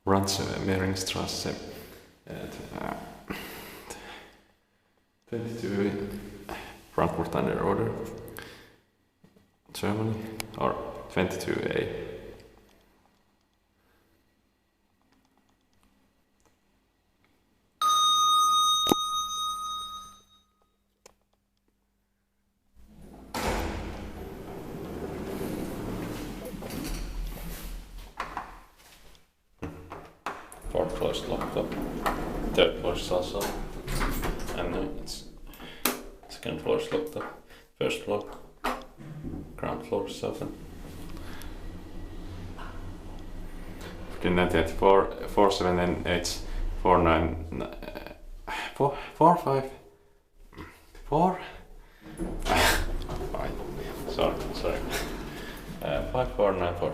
Heilbronner Straße, 22 Frankfurt under Oder, Germany, or 22A. Fourth floor is locked up, third floor is also, and second floor is locked up, first floor, ground floor is open. 1984, 478, 49, 4, 4, sorry, 5494.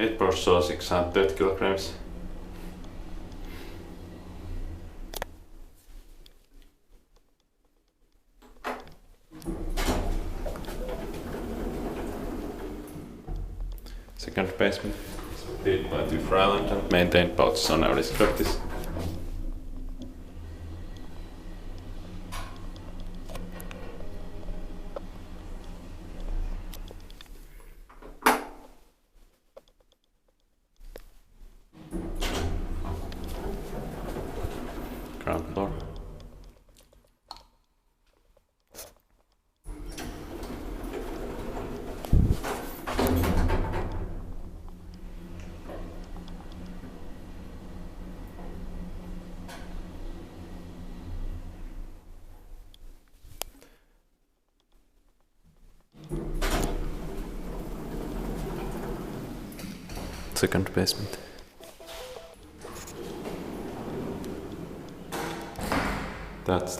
Eight parcel 630 kilograms. Second basement, built by two Freiland and maintained pouches on our list practice. Ground floor. Second basement. That's